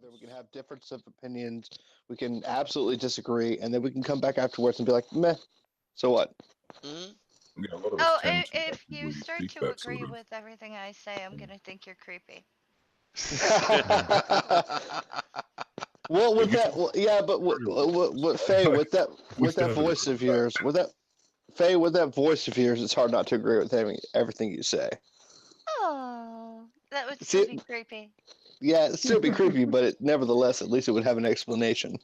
together. We can have difference of opinions. We can absolutely disagree, and then we can come back afterwards and be like, meh. So what? Hmm. Yeah, a lot of us Oh, tend to if actually you really start seek to that agree sort of. with everything I say, I'm gonna think you're creepy. Well, Yeah, with you that, talk well, yeah, but very well. Faye, I with wish to that have a voice different of yours, perspective. with that Faye, with that voice of yours, it's hard not to agree with everything you say. Oh, that would still See, be creepy. yeah, it'd still be creepy, but nevertheless, at least it would have an explanation.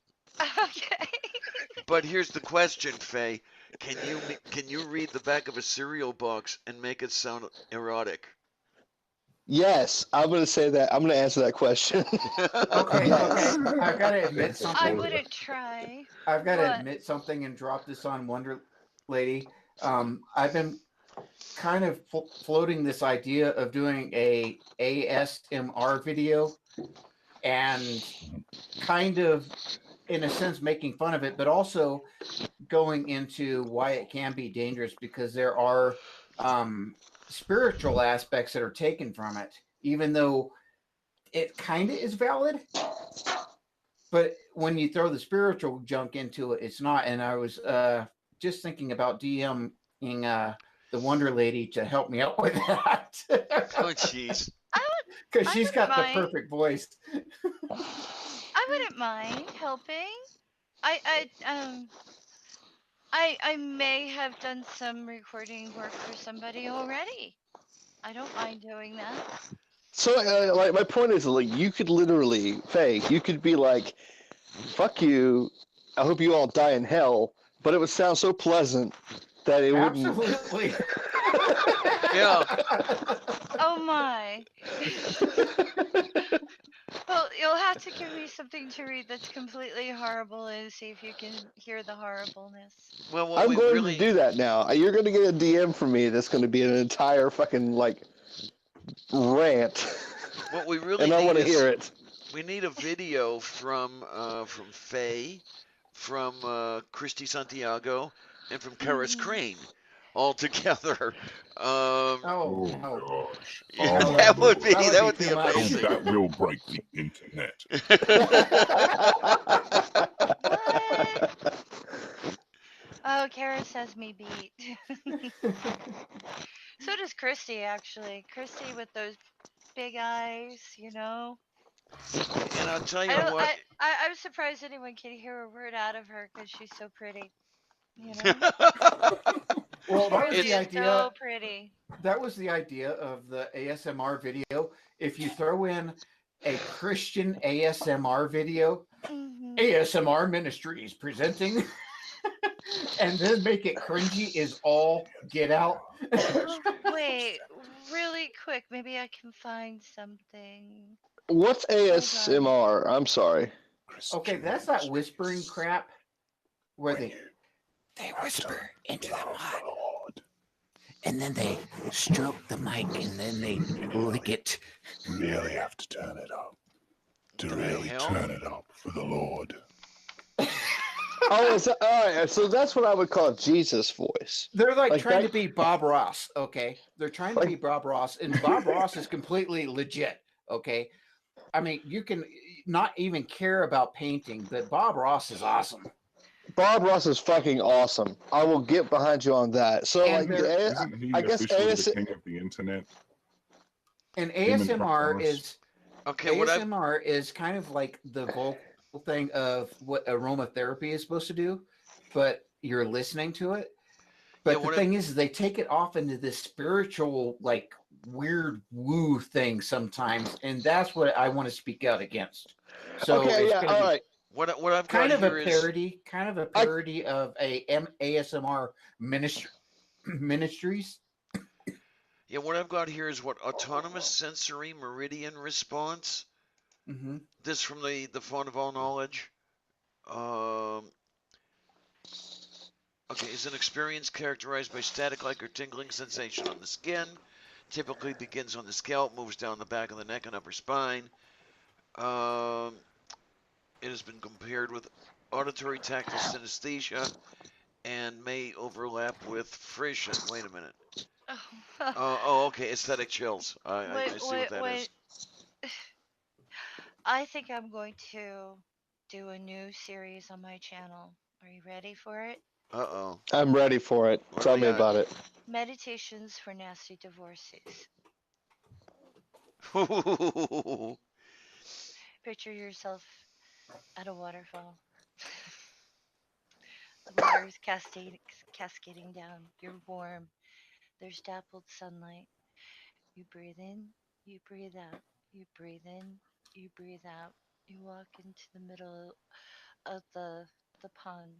Okay. But here's the question, Faye. Can you read the back of a cereal box and make it sound erotic? Yes, I'm gonna say that. I'm gonna answer that question. Okay, okay. Yes. I've got to admit I something. wouldn't try. I've got to What? admit something and drop this on Wonder Lady. I've been kind of floating this idea of doing a ASMR video and kind of, in a sense, making fun of it, but also going into why it can be dangerous because there are um, spiritual aspects that are taken from it, even though it kind of is valid. But when you throw the spiritual junk into it, it's not. And I was just thinking about DMing the Wonder Lady to help me out with that Oh, jeez. I would. because I she's wouldn't got the mind. perfect voice. I wouldn't mind helping. I. I may have done some recording work for somebody already. I don't mind doing that. So, like, my point is, like, you could literally, Faye, you could be like, "Fuck you. I hope you all die in hell," but it would sound so pleasant that it wouldn't. Absolutely. Yeah. Oh my. Well, you'll have to give me something to read that's completely horrible and see if you can hear the horribleness. Well, what I'm we going to really, do that now. You're going to get a DM from me that's going to be an entire fucking like rant, what we really and I need want to is hear it. we need a video from Faye, from Christy Santiago, and from Karis Mhm. Crane, all together. Oh Oh no, gosh. Yeah, Oh no, that would lord. be that would that be would be too much. amazing. That will break the internet. What? Oh, Kara says me beat. So does Christy, actually. Christy with those big eyes, you know. And I'll tell I you don't. what. I'm surprised anyone can hear a word out of her because she's so pretty. You know. Well, She that was really the it's is idea. so pretty. That was the idea of the ASMR video. If you throw in a Christian ASMR video, Mhm. ASMR Ministries presenting, and then make it cringy is all get out. Wait, really quick. Maybe I can find something. What's Hold on. ASMR? I'm sorry. Okay, Christian that's that whispering ministries. crap where When they you whisper into the love the mic Lord, and then they stroke the mic and then they lick it. really have to turn it up. To the really hell. turn it up for the Lord. Oh, is that, all right. So that's what I would call Jesus voice. They're like Like trying to that. be Bob Ross, okay? They're trying to be Like Bob Ross, and Bob Ross is completely legit, okay? I mean, you can not even care about painting, but Bob Ross is awesome. Bob Ross is fucking awesome. I will get behind you on that. So And like, they're Isn't I he guess officially the king of the internet? and Him and Chuck ASMR Norris. is Okay, what I've ASMR is kind of like the vocal thing of what aromatherapy is supposed to do, but you're listening to it. yeah But the what I've thing is, they take it off into this spiritual, like weird woo thing sometimes, and that's what I want to speak out against. So okay, it's yeah, going to all be right. what I've got here is kind of a I parody of ASMR ministries. yeah what I've got here is what autonomous sensory meridian response. Hmm. This from the font of all knowledge. Um, okay, is an experience characterized by static-like or tingling sensation on the skin. Typically begins on the scalp, moves down the back of the neck and upper spine. Um, it has been compared with auditory tactile synesthesia and may overlap with frisson. Wait a minute. Oh, Oh, okay, aesthetic chills. I wait, see what wait, that is. wait. I think I'm going to do a new series on my channel. Are you ready for it? Uh-oh. I'm ready for it. What do Tell we me got? about it. Meditations for nasty divorcees. Picture yourself at a waterfall. The water is cascading down. You're warm. There's dappled sunlight. You breathe in, you breathe out. You breathe in, you breathe out. You walk into the middle of the pond.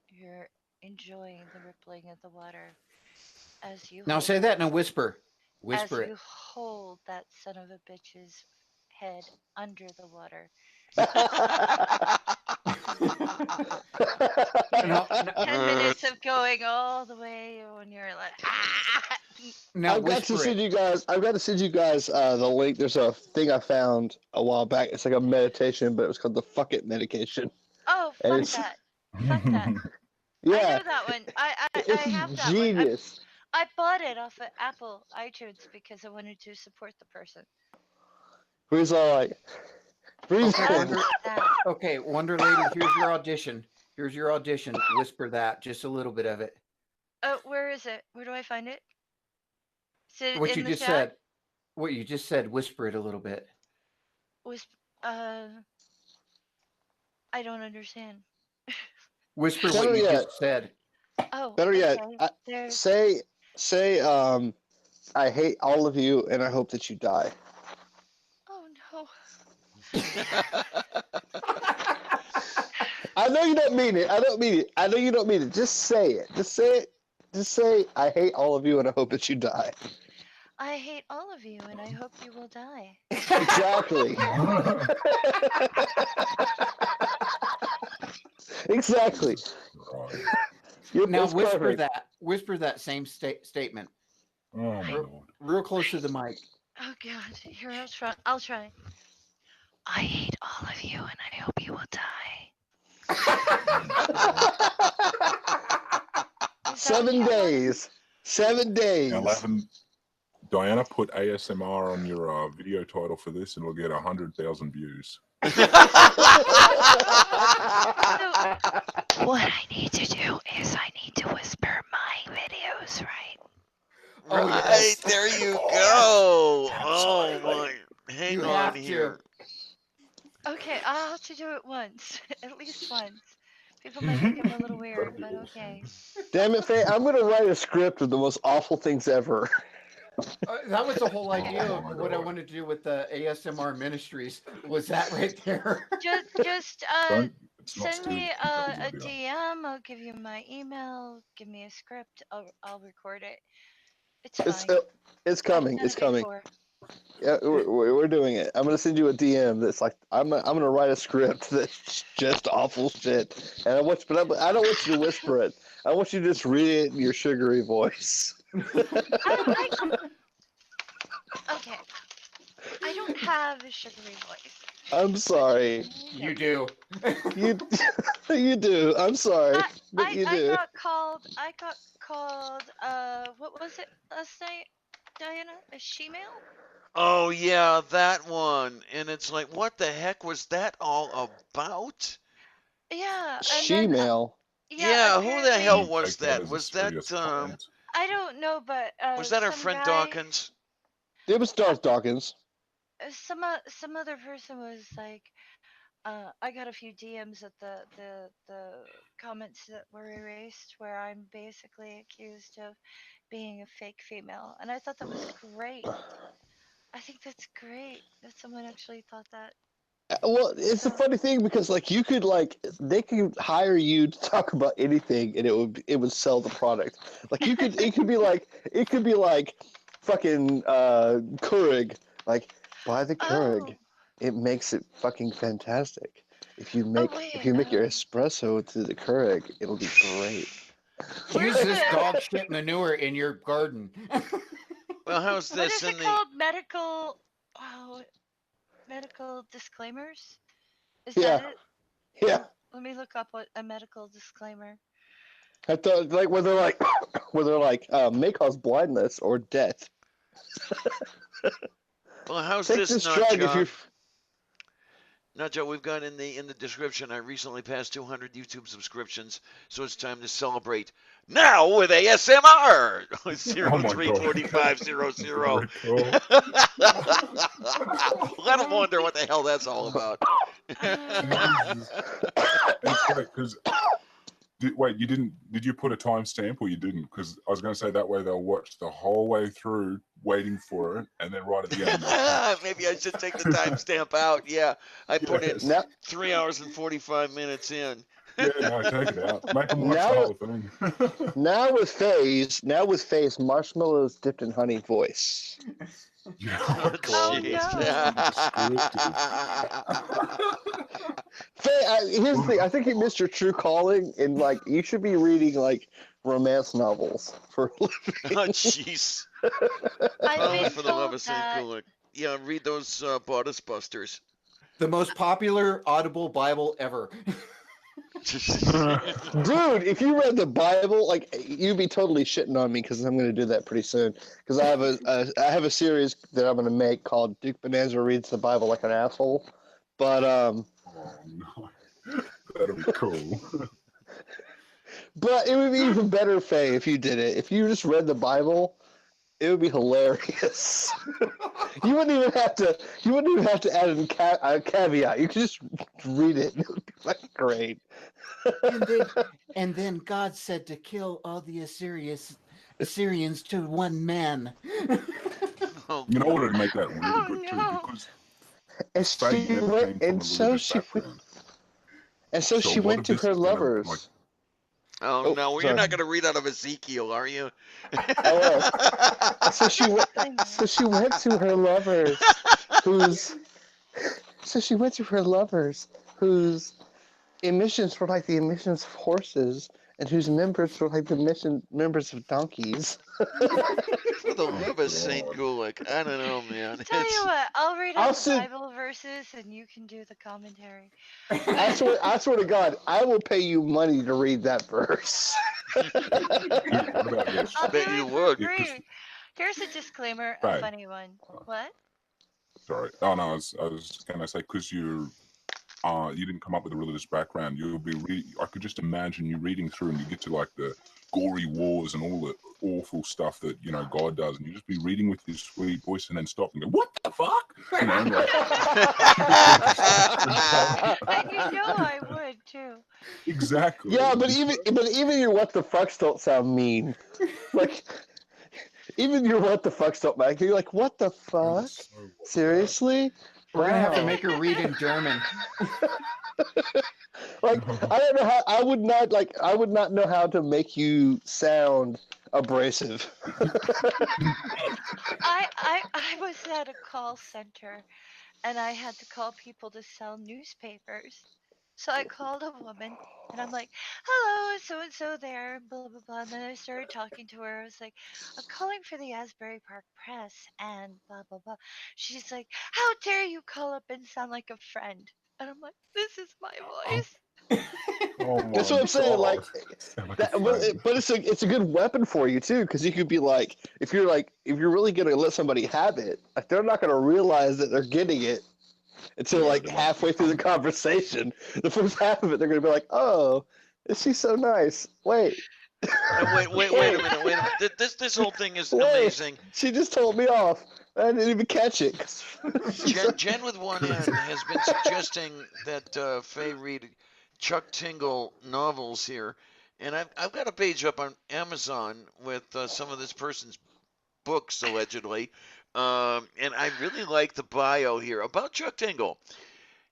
You're enjoying the rippling of the water as you Now hold say that that in a whisper. as Whisper you it. hold that son of a bitch's head under the water. You know, Now, now, 10 minutes of going all the way when you're like, ah! now I've got to whisper send it. you guys. I've got to send you guys the link. There's a thing I found a while back. It's like a meditation, but it was called the "fuck it" meditation, Oh, and fuck it's that. Fuck that. I yeah, know that one. I it's have that one. genius. I bought it off of Apple iTunes because I wanted to support the person. He's all like, breathe Okay, Just in. Wonder. that. Okay, Wonder Lady. Here's your audition. Here's your audition. Whisper that. Just a little bit of it. Oh, where is it? Where do I find it? Is it What in you the just chat? said. What you just said. Whisper it a little bit. Was uh I don't understand. Whisper what Better you yet, just said. Oh, better yet, okay. There's say I hate all of you, and I hope that you die. oh no. I know you don't mean it. I don't mean it. I know you don't mean it. Just say it. Just say it. Just say, I hate all of you, and I hope that you die. I hate all of you and I hope you will die. Exactly. Exactly. Right. Now It's whisper perfect. that. Whisper that same statement. Oh my I- lord. Real close to the mic. Oh god. Here I'll try. I'll try. I hate all of you and I hope you will die. Is that what 7 you want? days. 7 days. 11. Diana, put ASMR on your video title for this, and it'll get 100,000 views. What I need to do is I need to whisper my videos, right? Oh, Right, yes. there you Oh, go. absolutely. Oh my. Hang You on have here. to. Okay, I'll have to do it once. At least once. People might think I'm a little weird, but okay. Damn it, Faye. I'm going to write a script of the most awful things ever. That was the whole idea Oh of my what I God. wanted to do with the ASMR Ministries. Was that right there? Just Don't. It's not send me Steve Jobs' a idea. DM. I'll give you my email. Give me a script. I'll record it. It's It's fine. it's I've coming. done It's it coming. before. Yeah, we're doing it. I'm gonna send you a DM that's like I'm gonna write a script that's just awful shit, and I don't want you to whisper it. I want you to just read it in your sugary voice. I okay. I don't have a sugary voice. I'm sorry. You do. You you do. I'm sorry, but you I do. got called what was it last night, Diana? A she-male? Oh yeah, that one. And it's like, what the heck was that all about? Yeah, and then She-male. yeah, Yeah, who the hell apparently Don't was take that that? as a Was that serious comment. I don't know, but was that our some friend guy, Dawkins? It was Darth Dawkins. some other person was like, I got a few DMs at the comments that were erased where I'm basically accused of being a fake female, and I thought that was great. I think that's great that someone actually thought that. Well, it's a So, funny thing because you could they could hire you to talk about anything and it would sell the product. Like it could be like fucking Keurig. Like buy the oh, Keurig. It makes it fucking fantastic. oh If wait, you make your espresso to the Keurig, it'll be great. Use where's this the dog shit manure in your garden. Well, how's what this is in it the called? Oh, medical disclaimers? Is that Yeah, it? yeah. Let me look up what a medical disclaimer. I thought like where they're like may cause blindness or death. well, how's Take this this nut drug if job? you Now, Joe, we've got in the description. I recently passed 200 YouTube subscriptions, so it's time to celebrate now with ASMR. Oh my God. 034500. Very cool. Let them wonder what the hell that's all about. Jesus. And it's great because wait, you didn't? Did you put a timestamp or you didn't? Because I was going to say that way they'll watch the whole way through, waiting for it, and then right at the end. Maybe I should take the timestamp out. Yeah, I put in Yes. 3 hours and 45 minutes in. Yeah, no, take it out. Make them watch Now- the whole thing. Now with Faye's marshmallows dipped in honey voice. Yeah, Oh, Oh, Faye, here's the thing. I think you missed your true calling, and like you should be reading like romance novels for a living. Oh, jeez. I've Oh, been for the love told of St. that. Kulik. Yeah, read those Bodice Busters. The most popular Audible Bible ever. Dude, if you read the Bible, like you'd be totally shitting on me because I'm going to do that pretty soon. Because I have a series that I'm going to make called Duke Bonanza reads the Bible like an asshole. But Oh no, that'll be cool. but it would be even better, Faye, if you did it. If you just read the Bible, it would be hilarious. You wouldn't even have to. You wouldn't even have to add a caveat. You could just read it. It would be fucking great. And then God said to kill all the Assyrians to one man. Oh, You know what would make that really Oh, good too? no. Because And Faye she never went, came from and a so religious she went, background. and so So she a lot went of to this her is gonna, lovers. like- oh Oh, no, well, you're sorry. not going to read out of Ezekiel, are you? So she went. So she went to her lovers, whose. So she went to her lovers, whose emissions were like the emissions of horses, and whose members were like the members of donkeys. For the Oh, love of St. God. Kulik. I don't know, man. Tell you It's, what, I'll read I'll out the send- Bible verses and you can do the commentary. I swear to God, I will pay you money to read that verse. Dude, what about this? I'll do bet it you for would. Yeah, 'cause- free. Here's a disclaimer, a Right. funny one. What? Sorry. Oh no, I was gonna say because you didn't come up with a religious background. You'll be I could just imagine you reading through and you get to like the gory wars and all the awful stuff that God does, and you just be reading with this sweet voice and then stop and go, "What the fuck?" You know, and, like, And you know I would too. exactly. Yeah, but even your what the fucks don't sound mean. Like even your what the fucks don't make you're like, what the fuck? Seriously? We're gonna have to Wow. make her read in German. Like I don't know how I would not know how to make you sound abrasive. I was at a call center and I had to call people to sell newspapers. So I called a woman and I'm like, hello, so and so there, blah, blah, blah. And then I started talking to her. I was like, I'm calling for the Asbury Park Press and blah, blah, blah. She's like, how dare you call up and sound like a friend? And I'm like, this is my voice. Oh That's my what I'm saying. Like, God. Like that, a friend. but it's a good weapon for you too, because you could be like, if you're really gonna let somebody have it, like they're not gonna realize that they're getting it until Yeah, like they're halfway through the conversation. The first half of it, they're gonna be like, oh, is she so nice? Wait. now, wait a minute. This whole thing is Wait. amazing. She just told me off. I didn't even catch it. Jen with one N has been suggesting that Faye read Chuck Tingle novels here, and I've got a page up on Amazon with some of this person's books allegedly, and I really like the bio here about Chuck Tingle.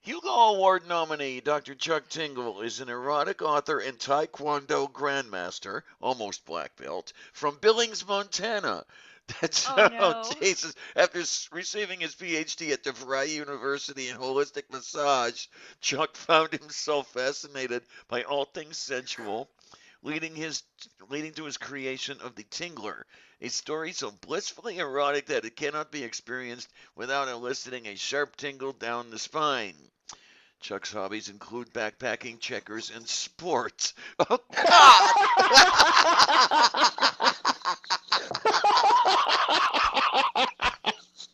Hugo Award nominee Dr. Chuck Tingle is an erotic author and Taekwondo grandmaster, almost black belt, from Billings, Montana. That's Oh, no. Jesus. After receiving his PhD at DeVry University in holistic massage, Chuck found himself fascinated by all things sensual, leading to his creation of the Tingler, a story so blissfully erotic that it cannot be experienced without eliciting a sharp tingle down the spine. Chuck's hobbies include backpacking, checkers, and sports. Oh, God!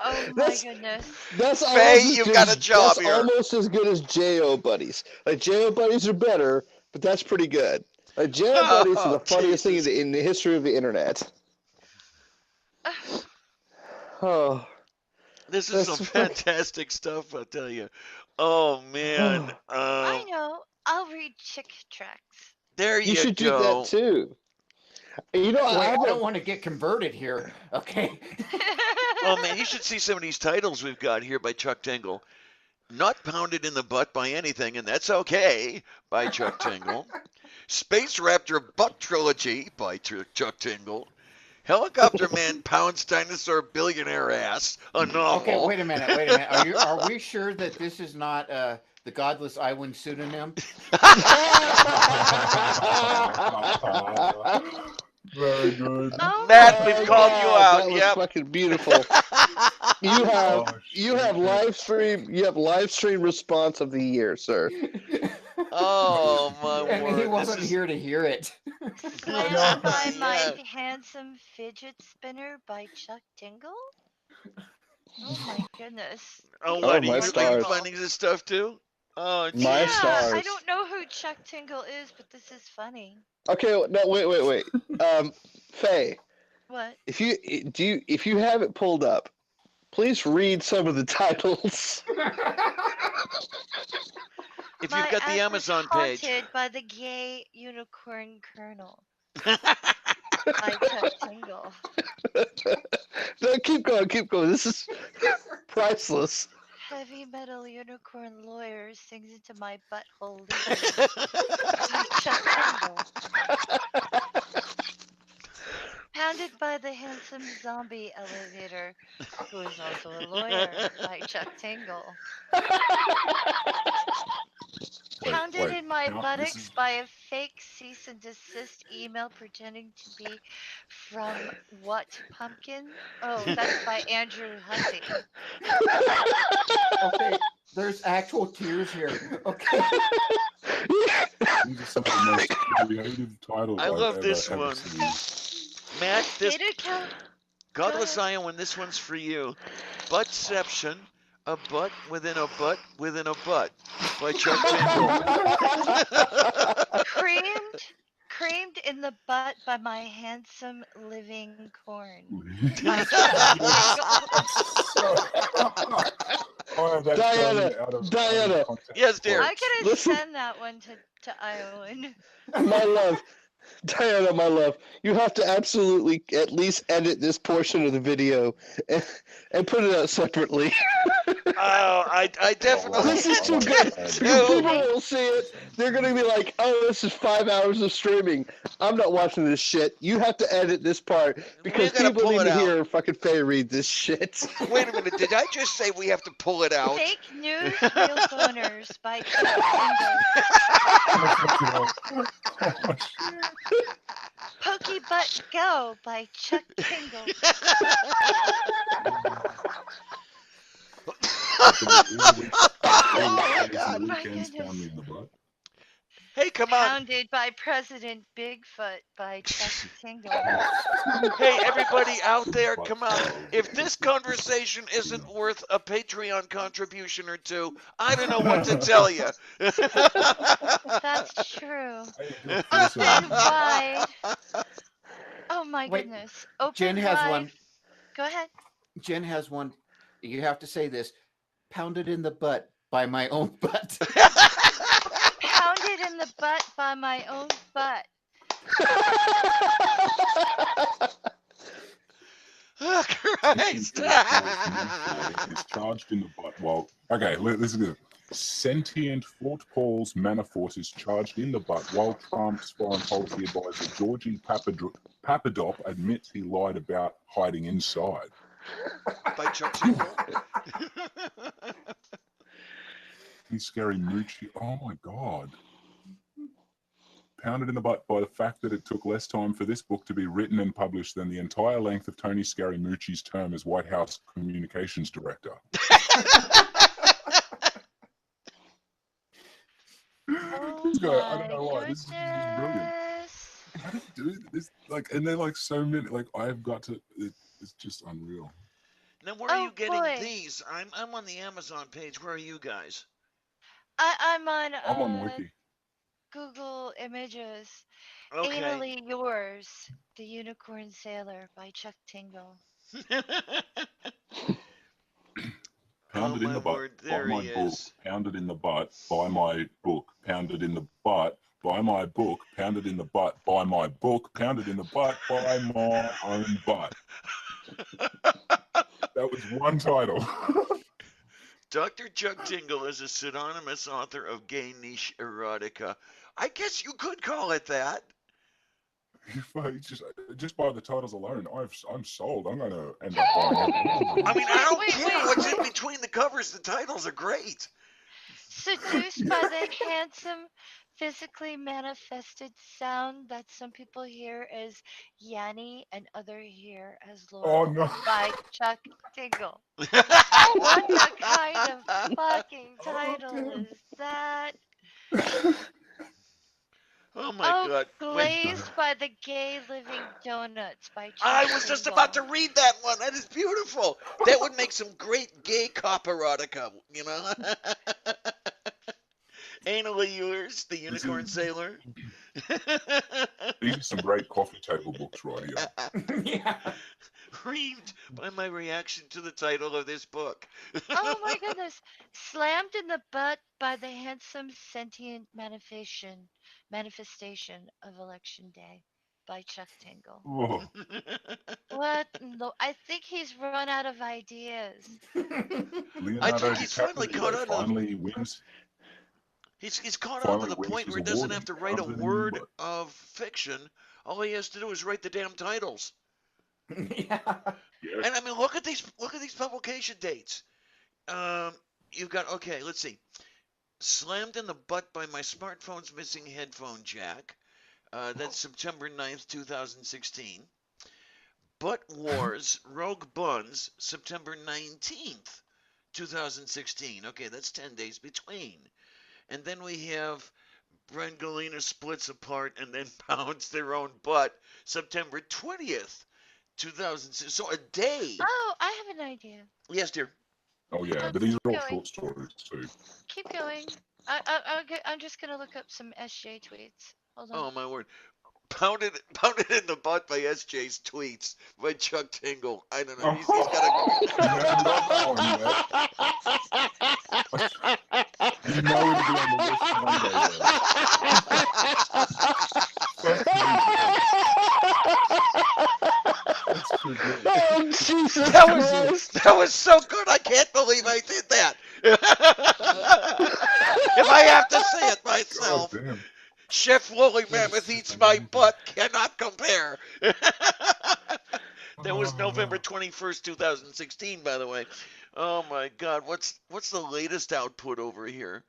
Oh my goodness. That's almost Faye, as you've good got as, a job that's here. almost as good as J.O. Buddies. Like, J.O. Buddies are better, but that's pretty good. Like, J.O. Buddies is the funniest thing Jesus. in the history of the internet. Oh, This is that's some fucking- fantastic stuff, I'll tell you. Oh, man. I know. I'll read chick tracks. There you you should do go. that too. You know, Wait, I have don't want to get converted here. Okay. Oh, man, you should see some of these titles we've got here by Chuck Tingle. Not Pounded in the Butt by Anything, and That's Okay by Chuck Tingle. Space Raptor Butt Trilogy by Chuck Tingle. Helicopter Man Pounds Dinosaur Billionaire Ass, a novel. Okay, wait a minute. Are we sure that this is not the Godless Iwan pseudonym? Very good. Oh, Matt, my we've goodness. called you out. That was Yep. fucking beautiful. You have Oh, you have shit. live stream response of the year, sir. Oh, my And word. he wasn't This is... here to hear it. Slammed by my Yeah. handsome fidget spinner by Chuck Tingle? Oh my goodness. Oh, These Oh, what? are my Are you stars. finding this stuff too? Oh, My Yeah, geez. stars. I don't know who Chuck Tingle is, but this is funny. Okay, no, wait. Faye, What? if you have it pulled up, please read some of the titles. If My you've got the ass Amazon is page. haunted by the gay unicorn colonel by Chuck Tingle. No, keep going. This is priceless. Heavy metal unicorn lawyer sings into my butthole legally by Chuck Tingle. Pounded by the handsome zombie elevator, who is also a lawyer, by Chuck Tingle. Pounded in my buttocks by a fake cease and desist email pretending to be from what pumpkin? Oh, that's by Andrew Hussey. Okay, there's actual tears here. Okay. These are some of the most creative titles I I've love this ever one. seen. Matt, this Stated count. Godless Go ahead. Iowan, this one's for you. Buttception, a butt within a butt within a butt by Chuck Tingle. Creamed in the butt by my handsome living corn. By Chuck Oh, that's Diana, totally out of Diana. context. Yes, dear. I could Listen. send that one to Iowan. My love, Diana, my love, you have to absolutely at least edit this portion of the video and put it out separately. Oh, I definitely. This is too good. Because People will see it. They're going to be like, oh, this is 5 hours of streaming. I'm not watching this shit. You have to edit this part because gotta people pull need it to out. hear fucking Faye read this shit. Wait a minute, did I just say we have to pull it out? Fake news, real boners by Chuck Tingle. Pokey Butt Go by Chuck Tingle. Oh, God. My goodness. Hey, come on. Pounded by President Bigfoot by Chuck Tingle. Hey, everybody out there, come on. If this conversation isn't worth a Patreon contribution or two, I don't know what to tell you. That's true. Open wide. Oh my Wait, goodness. Open Jen has wide. one. Go ahead. Jen has one. You have to say this. Pounded in the butt by my own butt. Pounded in the butt by my own butt. Oh, Christ. It's charged in the butt. Well, okay, listen to this. Sentient Fort Paul's Manafort is charged in the butt while Trump's foreign policy advisor Georgie Papadop admits he lied about hiding inside. By Chuck Tingle. He's Scary Moochie. Oh my God. Pounded in the butt by the fact that it took less time for this book to be written and published than the entire length of Tony Scaramucci's term as White House Communications Director. Oh This guy, I don't my know why. This is brilliant. goodness. How do you do this? Like, and they're like so many. Like, I've got to. It's just unreal. Now, where are you getting boy. these? I'm on the Amazon page. Where are you guys? I'm on I'm on Wiki. Google Images. Okay. Anally Yours, The Unicorn Sailor by Chuck Tingle. Oh Pounded in my the butt, word, buy there my he book, is. pounded in the butt, buy my book, pounded in the butt, buy my book, pounded in the butt, buy my book, pounded in the butt, buy my own butt. That was one title. Dr. Chuck Tingle is a pseudonymous author of gay niche erotica. I guess you could call it that. just by the titles alone, I'm sold. I'm gonna end up buying every I one. mean, I don't Wait, care wait, what's wait. in between the covers. The titles are great. Seduced by the handsome, physically manifested sound that some people hear as Yanni and other hear as Oh Laurel no! by Chuck Tingle. What the kind of fucking Oh title damn! is that? Oh my Oh, God. Wait, Glazed by the Gay Living Donuts by Chuck I was just about to Tingle. read that one. That is beautiful. That would make some great gay cop erotica, you know? Anally Yours, The Unicorn Sailor. These are some great coffee table books right here. Yeah. Read by my reaction to the title of this book. Oh my goodness. Slammed in the butt by the handsome sentient manifestation of election day by Chuck Tingle. Oh, What? No, I think he's run out of ideas. I Leonardo think he's finally caught DiCaprio on to the finally wins. he's caught on to Finally the wins point his where he award doesn't and have to write a pounds it in the word butt. of fiction. All he has to do is write the damn titles. Yeah. Yeah. And I mean, look at these publication dates. Um, you've got okay. Let's see. Slammed in the butt by my smartphone's missing headphone jack. That's September 9th, 2016. Butt Wars Rogue Buns, September 19th, 2016. Okay, that's 10 days between. And then we have Brangelina splits apart and then pounds their own butt, September 20th, 2006. So a day. Oh, I have an idea. Yes, dear. Oh yeah, but Keep these are all going. short stories too. Keep going. I'm just gonna look up some SJ tweets. Hold on. Oh, my word. Pounded in the butt by SJ's tweets by Chuck Tingle. I don't know. He's got a. You haven't got that one yet. You know it'll be on the list Monday. That's too good. Oh, Jesus That was so good. I can't believe I did that. If I have to say it God myself, damn. Chef Woolly Mammoth eats my butt cannot compare. That was November 21st, 2016, by the way. Oh my God, what's the latest output over here?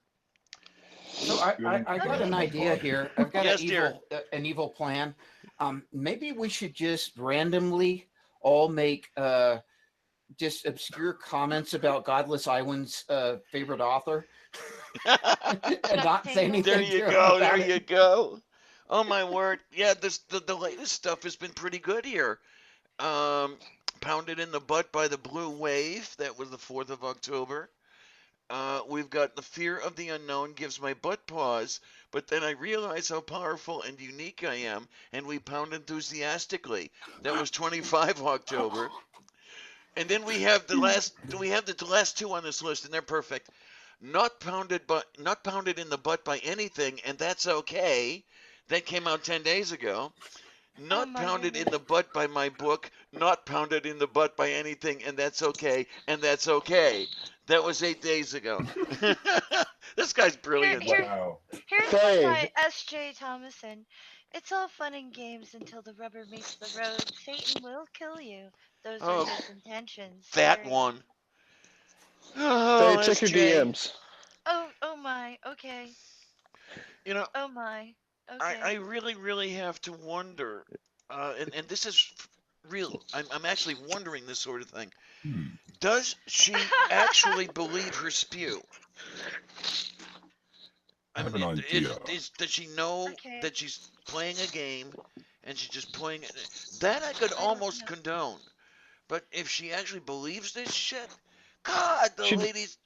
So I got an idea here. I've got Yes, dear. an evil plan. Maybe we should just randomly all make just obscure comments about Godless Iwan's favorite author, and not say anything. There you go. There you go. Oh my word. Yeah, the latest stuff has been pretty good here. Pounded in the butt by the Blue Wave. That was the 4th of October. We've got the fear of the unknown gives my butt pause, but then I realize how powerful and unique I am, and we pound enthusiastically. That was 25 October. And then we have the last two on this list, and they're perfect. Not pounded in the butt by anything, and that's okay. That came out 10 days ago. Not pounded in the butt by my book, not pounded in the butt by anything, and that's okay, and that's okay. That was 8 days ago. This guy's brilliant. Wow. Here's one by S.J. Thomason. It's all fun and games until the rubber meets the road. Satan will kill you. Those are his intentions. That Scary. one. Oh, check your SJ. DMs. Oh my. Okay. You know, Oh my. Okay. I really have to wonder, and this is real. I'm actually wondering this sort of thing. Does she actually believe her spew? I have an idea. Does she know that she's playing a game and she's just playing it? That I could almost condone. But if she actually believes this shit, God, the She ladies.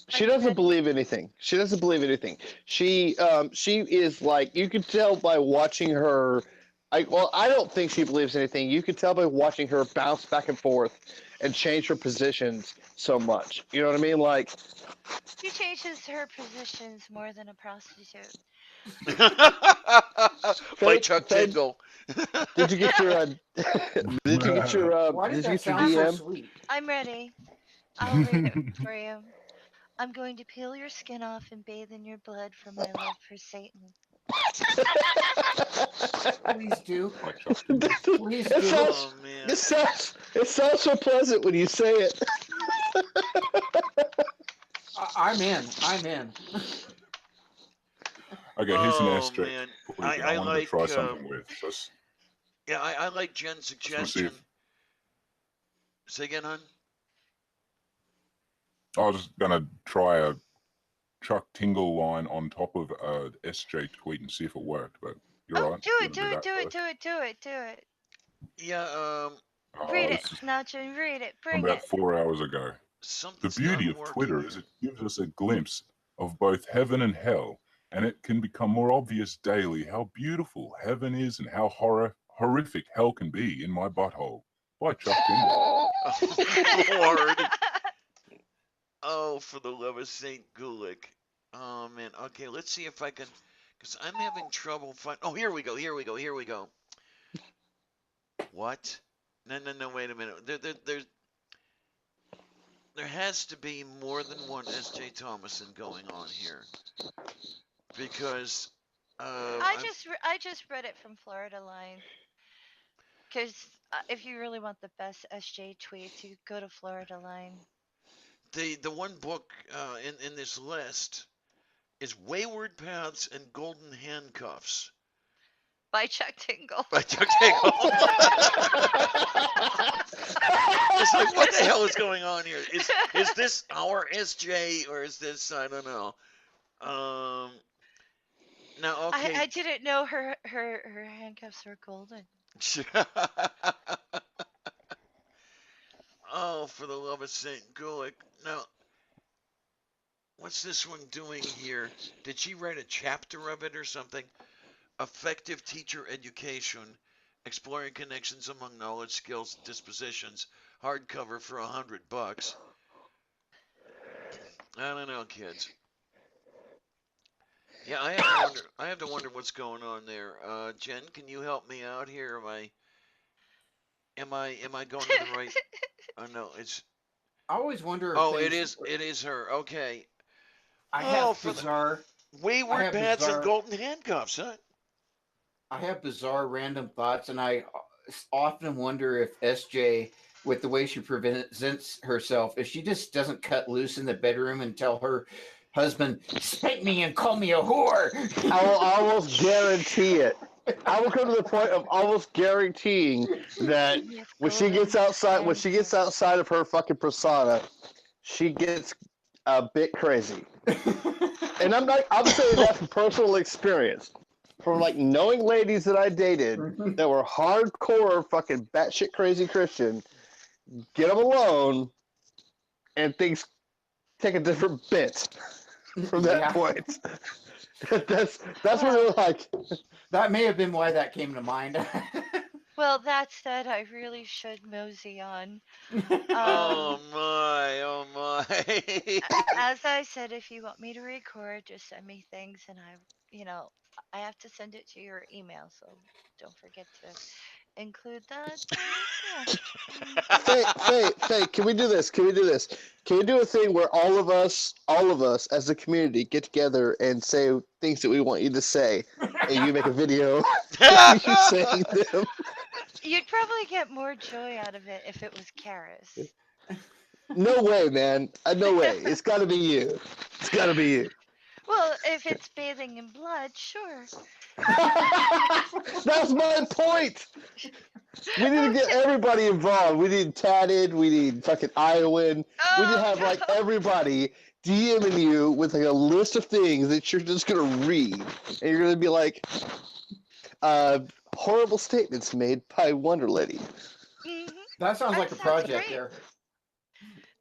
she Are you doesn't ready? believe anything. She doesn't believe anything. She is like, you can tell by watching her. I don't think she believes anything. You can tell by watching her bounce back and forth and change her positions so much. You know what I mean? Like, She changes her positions more than a prostitute. By Faye, Chuck Faye, Tingle. did you get your did you get your Why did did you that get your sound so DM? sweet? I'm ready. I'll read it for you. I'm going to peel your skin off and bathe in your blood from my love for Satan. Please do. By Chuck Tingle. Please It do. sounds Oh man. it sounds so pleasant when you say it. I'm in. I'm in. Okay, here's an Oh SJ man. tweet that I I wanted to try like something with. So yeah, I like Jen's just want to see suggestion. if Say again, hon? I was just gonna try a Chuck Tingle line on top of a SJ tweet and see if it worked. But you're Oh, right. do If you it, want do to do it, that do it, first. do it, do it, do it. Yeah, Read it, This is Nacho, read it, from bring about it. 4 hours ago. The something's beauty not of working Twitter here. is it gives us a glimpse of both heaven and hell, and it can become more obvious daily how beautiful heaven is and how horrific hell can be in my butthole. By Chuck Tingle. Oh Lord. Oh, for the love of Saint Gulick. Oh man. Okay, let's see if I can, because I'm having trouble find. Oh, here we go. Here we go. Here we go. What? No. Wait a minute. There has to be more than one S.J. Thomason going on here, because I just read it from Florida Line. Because if you really want the best SJ tweets, you go to Florida Line. the one book in this list is Wayward Paths and Golden Handcuffs By Chuck Tingle. by Chuck Tingle. It's like, what the hell is going on here? Is this our SJ or is this, I don't know. Now okay. I didn't know her handcuffs were golden. Oh, for the love of Saint Gulick. Now, what's this one doing here? Did she write a chapter of it or something? Effective teacher education, exploring connections among knowledge, skills, and dispositions. Hardcover for $100. I don't know, kids. Yeah, I have to wonder what's going on there. Jen, can you help me out here? Am I going to the right? Oh no, it's. I always wonder if Oh, things. it is her. Okay. I Oh, have for the bizarre. Wayward Paths and Golden Handcuffs, huh? I have bizarre random thoughts, and I often wonder if SJ, with the way she presents herself, if she just doesn't cut loose in the bedroom and tell her husband, "Spank me and call me a whore." I will almost guarantee it. I will come to the point of almost guaranteeing that when she gets outside of her fucking persona, she gets a bit crazy. And I'm saying that from personal experience. From like knowing ladies that I dated that were hardcore fucking batshit crazy Christian, get them alone, and things take a different bent from that point. That's what they're like. That may have been why that came to mind. Well, that said, I really should mosey on. Oh my. As I said, if you want me to record, just send me things, and I have to send it to your email, so don't forget to include that. Faye, can we do this? Can we do a thing where all of us as a community get together and say things that we want you to say, and you make a video of you saying them? You'd probably get more joy out of it if it was Karis. No way, man. No way. It's got to be you. It's got to be you. Well, if it's bathing in blood, sure. That's my point. We need to get everybody involved. We need Tatted. We need fucking Iowan. We need to have like everybody DMing you with like a list of things that you're just gonna read, and you're gonna be like, horrible statements made by Wonder Lady. Mm-hmm. That sounds That like a sounds project great. there.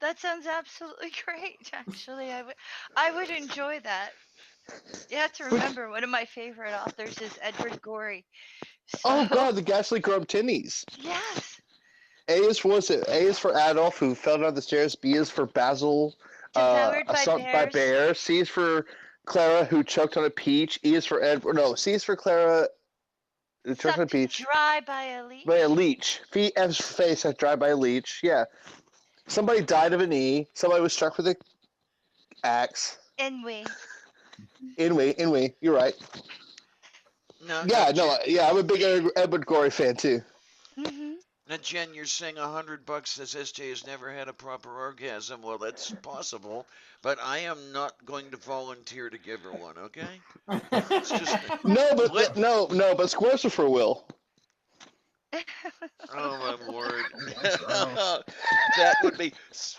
That sounds absolutely great. Actually, I would enjoy that. You have to remember, one of my favorite authors is Edward Gorey. So, Oh God, the Ghastly Grub Tinnies. yes, A is for what's it? A is for Adolf who fell down the stairs. B is for Basil, devoured by assault by bears. bear. C is for Clara who choked on a peach. E is for Edward. No, C is for Clara who choked on a Sucked peach. dry by a leech. By a leech. F's face got dried by a leech. Yeah. Somebody died of an E. Somebody was struck with an axe. Enwy. Inwe. You're right. No, Yeah, I'm a big Edward Gorey fan too. Mm-hmm. Now, Jen, you're saying $100 says SJ has never had a proper orgasm. Well, that's possible, but I am not going to volunteer to give her one. Okay? It's just No, but Squircifer will. oh my lord, that would be.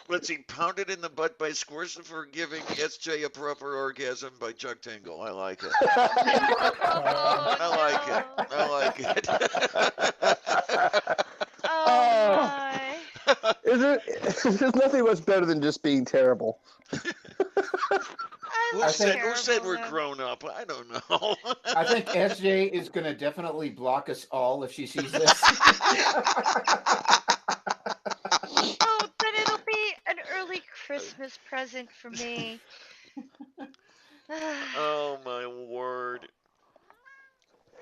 Let's see, pounded in the butt by Squircifer giving SJ a proper orgasm by Chuck Tingle. I like it. I like it. Oh my. There's nothing much better than just being terrible. Who said we're grown up? I don't know. I think SJ is going to definitely block us all if she sees this. Oh, but it'll be an early Christmas present for me. Oh my word.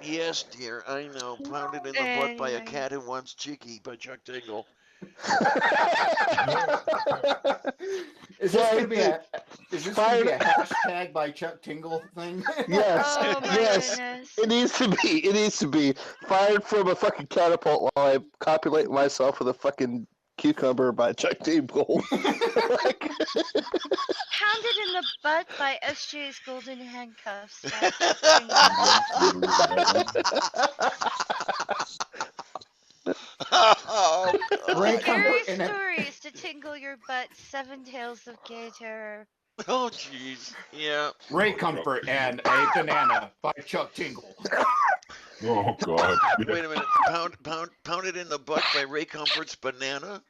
Yes, dear, I know. Pounded in the butt by a cat who wants cheeky by Chuck Tingle. Is this going to be a hashtag by Chuck Tingle thing? Yes. Oh my goodness. It needs to be. It needs to be fired from a fucking catapult while I copulate myself with a fucking cucumber by Chuck Tingle. Pounded in the butt by SJ's golden handcuffs. By Oh, Scary stories to tingle your butt. 7 tales of gay terror. oh, jeez. Yeah. Ray Comfort and a Banana by Chuck Tingle. Oh God. Wait a minute. Pounded in the butt by Ray Comfort's Banana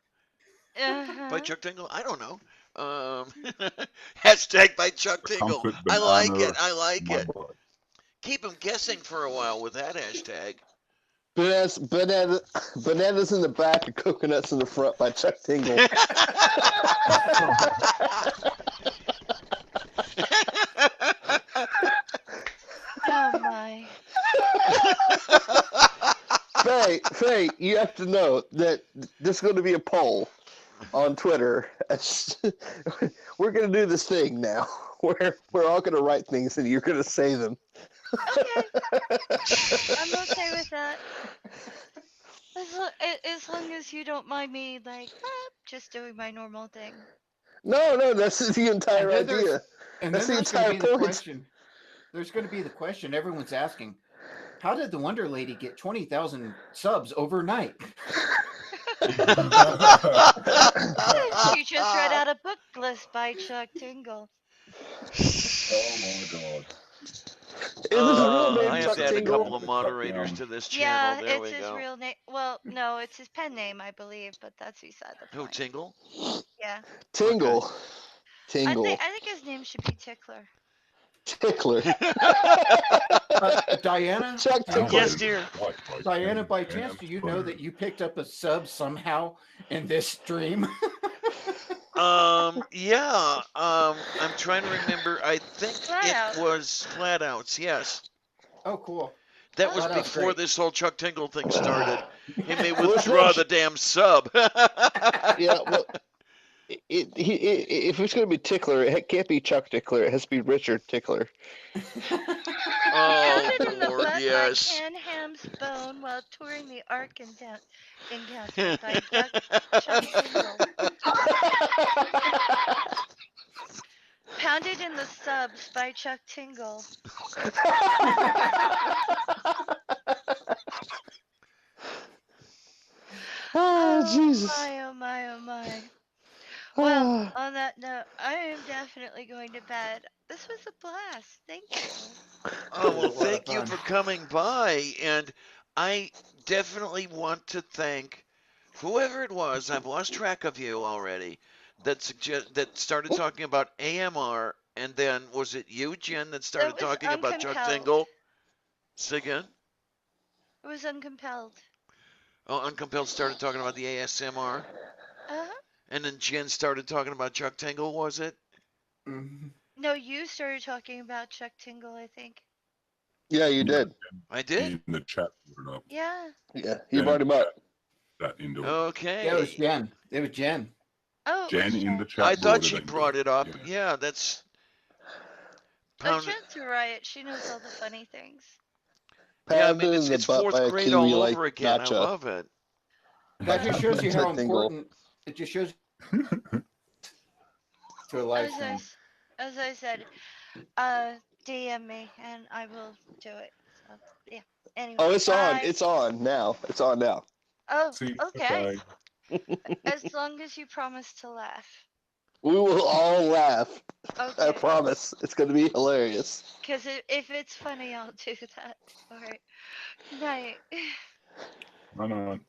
by Chuck Tingle. I don't know. Hashtag by Chuck Tingle. I like it. I like it. Keep them guessing for a while with that hashtag. Bananas in the back and coconuts in the front by Chuck Tingle. Oh my. Faye, you have to know that there's going to be a poll on Twitter. We're going to do this thing now where we're all going to write things and you're going to say them. Okay. I'm okay with that. As long as you don't mind me, like, just doing my normal thing. No, that's the entire idea. That's the entire point. There's going to be the question everyone's asking. How did the Wonder Lady get 20,000 subs overnight? She just read out a book list by Chuck Tingle. Oh my God. I have to add a couple of moderators to this channel. Yeah, there it's his real name. Well, no, it's his pen name, I believe, but that's beside the point. Who, Tingle? Yeah. Tingle. Okay. Tingle. I think his name should be Tickler. Tickler. Diana? Chuck Tingle. Yes, dear. Diana, by chance, do you know that you picked up a sub somehow in this stream? Yeah. I'm trying to remember. I think it was Flat Outs. Yes. Oh, cool. That was before this whole Chuck Tingle thing started. He may withdraw the damn sub. Yeah. Well, if it's going to be Tickler, it can't be Chuck Tickler. It has to be Richard Tickler. Oh, Lord, yes. Can Ham's bone while touring the Ark encounter by Chuck Tingle. Pounded in the subs by Chuck Tingle. Oh, Jesus. Oh my. Well, on that note, I am definitely going to bed. This was a blast. Thank you. Oh, well, thank you for coming by. And I definitely want to thank whoever it was, I've lost track of you already, that started talking about AMR, and then was it you, Jen, that started That was talking about Chuck uncompelled. Tingle? Say again? It was uncompelled. Oh, Uncompelled started talking about the ASMR, Uh-huh. and then Jen started talking about Chuck Tingle, was it? Mhm. No, you started talking about Chuck Tingle, I think. Yeah, you Yeah, did. I did? in the chat brought it up. Yeah. Yeah, he Jen brought him up. that into it. Yeah, it was Okay. Jen. It was Jen. Oh, it Jen was in the Jen. I chat thought brought it she into brought it. it up. Yeah. Yeah, that's Oh, pounded. Jen's a riot. She knows all the funny things. Yeah, I Pounded mean in the it's butt by fourth a grade kiwi all like over again. I gotcha. love it. That just shows you how Chuck Tingle. important. It just shows to a live stream. As I said, DM me and I will do it. So yeah. Anyway. Oh, it's on. bye. It's on now. It's on now. Oh, See, okay. bye. As long as you promise to laugh. We will all laugh. I Okay. promise. It's going to be hilarious. Because if it's funny, I'll do that. All right. Good night. No. I'm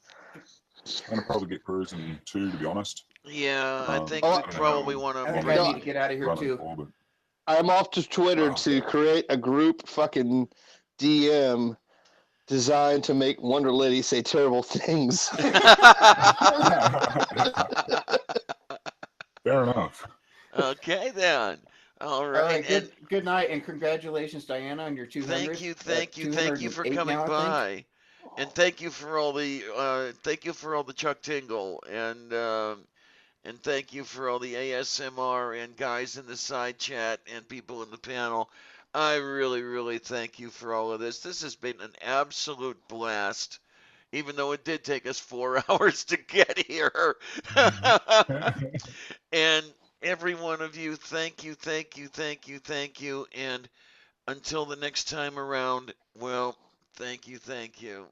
gonna probably get cruising too, to be honest. Yeah, I think Oh, we I don't know probably how want I to think long I No. need to get out of here running too. for, but I'm off to Twitter Wow. to create a group fucking DM designed to make Wonder Lady say terrible things. fair enough. Okay then. All All right. right. And Good night, and congratulations, Diana, on your 200th. thank you for 208 coming now, I think. by, and thank you for all the Chuck Tingle, and thank you for all the ASMR and guys in the side chat and people in the panel. I really, really thank you for all of this. This has been an absolute blast, even though it did take us 4 hours to get here. And every one of you, thank you, thank you, thank you, thank you. And until the next time around, well, thank you, thank you.